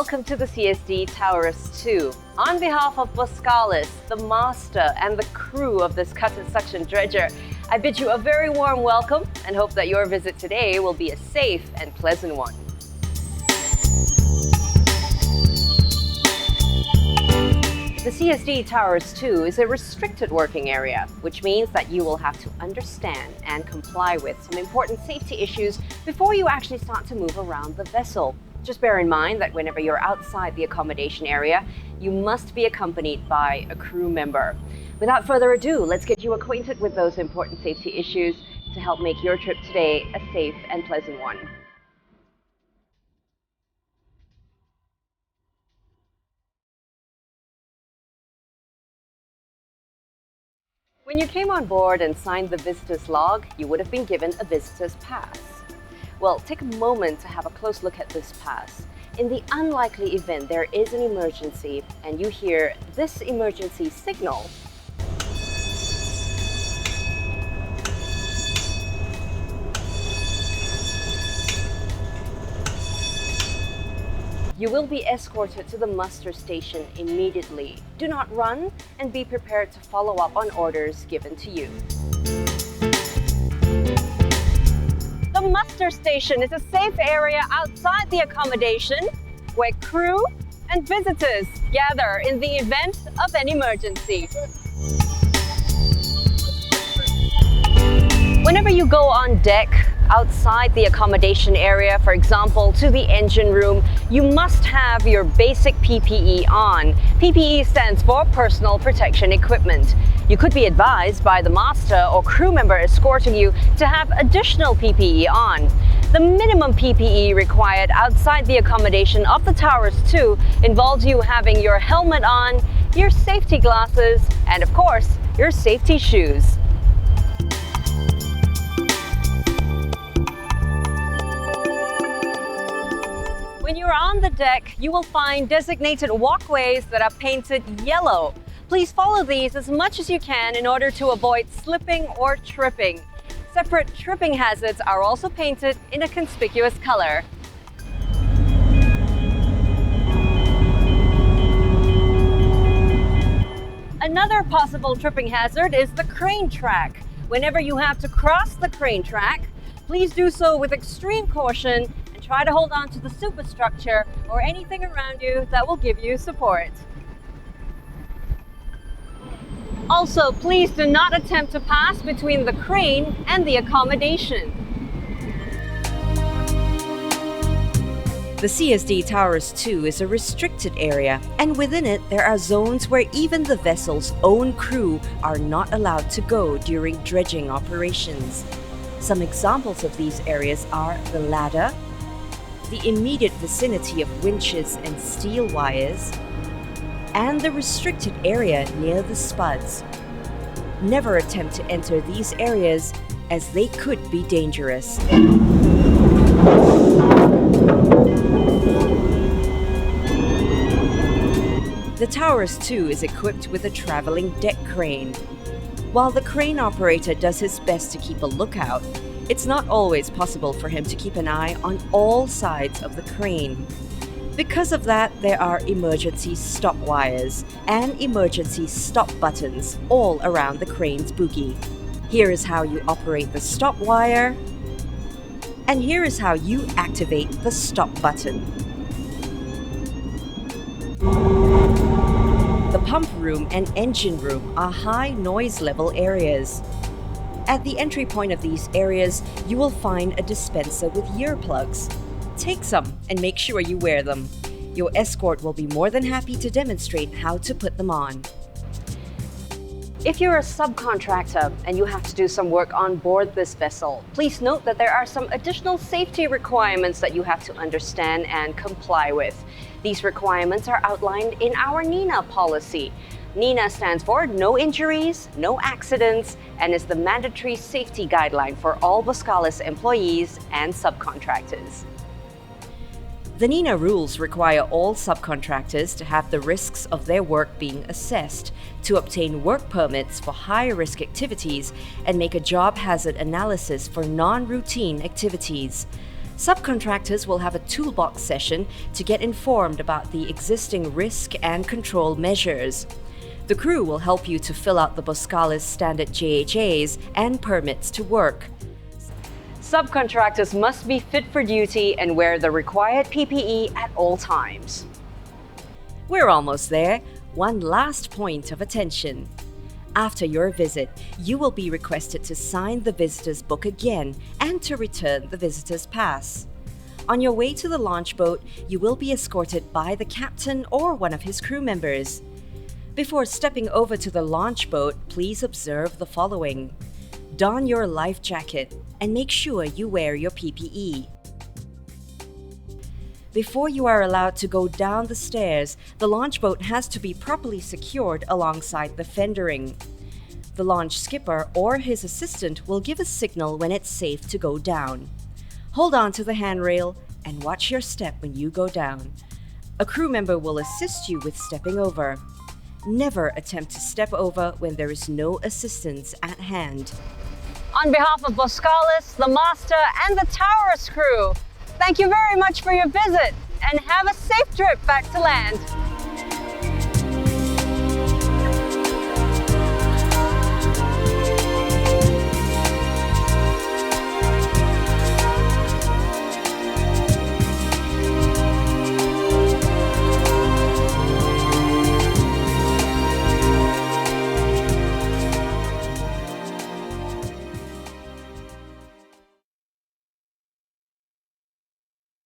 welcome to the CSD TAURUS 2. On behalf of Boskalis, the master and the crew of this cut and suction dredger, I bid you a very warm welcome and hope that your visit today will be a safe and pleasant one. The CSD TAURUS 2 is a restricted working area, which means that you will have to understand and comply with some important safety issues before you actually start to move around the vessel. Just bear in mind that whenever you're outside the accommodation area, you must be accompanied by a crew member. Without further ado, let's get you acquainted with those important safety issues to help make your trip today a safe and pleasant one. When you came on board and signed the visitor's log, you would have been given a visitor's pass. Well, take a moment to have a close look at this pass. In the unlikely event there is an emergency and you hear this emergency signal, you will be escorted to the muster station immediately. Do not run and be prepared to follow up on orders given to you. The muster station is a safe area outside the accommodation where crew and visitors gather in the event of an emergency. Whenever you go on deck, outside the accommodation area, for example, to the engine room, you must have your basic PPE on. PPE stands for personal protection equipment. You could be advised by the master or crew member escorting you to have additional PPE on. The minimum PPE required outside the accommodation of the TAURUS 2 involves you having your helmet on, your safety glasses, and of course, your safety shoes. When you're on the deck, you will find designated walkways that are painted yellow. Please follow these as much as you can in order to avoid slipping or tripping. Separate tripping hazards are also painted in a conspicuous color. Another possible tripping hazard is the crane track. Whenever you have to cross the crane track, please do so with extreme caution. Try to hold on to the superstructure or anything around you that will give you support. Also, please do not attempt to pass between the crane and the accommodation. The CSD TAURUS 2 is a restricted area, and within it there are zones where even the vessel's own crew are not allowed to go during dredging operations. Some examples of these areas are the ladder, the immediate vicinity of winches and steel wires, and the restricted area near the spuds. Never attempt to enter these areas as they could be dangerous. The TAURUS 2 is equipped with a traveling deck crane. While the crane operator does his best to keep a lookout, it's not always possible for him to keep an eye on all sides of the crane. Because of that, there are emergency stop wires and emergency stop buttons all around the crane's bogie. Here is how you operate the stop wire, and here is how you activate the stop button. The pump room and engine room are high noise level areas. At the entry point of these areas, you will find a dispenser with earplugs. Take some and make sure you wear them. Your escort will be more than happy to demonstrate how to put them on. If you're a subcontractor and you have to do some work on board this vessel, please note that there are some additional safety requirements that you have to understand and comply with. These requirements are outlined in our NINA policy. NINA stands for No Injuries, No Accidents, and is the mandatory safety guideline for all Boskalis employees and subcontractors. The NINA rules require all subcontractors to have the risks of their work being assessed, to obtain work permits for high-risk activities, and make a job hazard analysis for non-routine activities. Subcontractors will have a toolbox session to get informed about the existing risk and control measures. The crew will help you to fill out the Boskalis standard JHAs and permits to work. Subcontractors must be fit for duty and wear the required PPE at all times. We're almost there. One last point of attention. After your visit, you will be requested to sign the visitor's book again and to return the visitor's pass. On your way to the launch boat, you will be escorted by the captain or one of his crew members. Before stepping over to the launch boat, please observe the following. Don your life jacket and make sure you wear your PPE. Before you are allowed to go down the stairs, the launch boat has to be properly secured alongside the fendering. The launch skipper or his assistant will give a signal when it's safe to go down. Hold on to the handrail and watch your step when you go down. A crew member will assist you with stepping over. Never attempt to step over when there is no assistance at hand. On behalf of Boskalis, the master, and the TAURUS crew, thank you very much for your visit and have a safe trip back to land.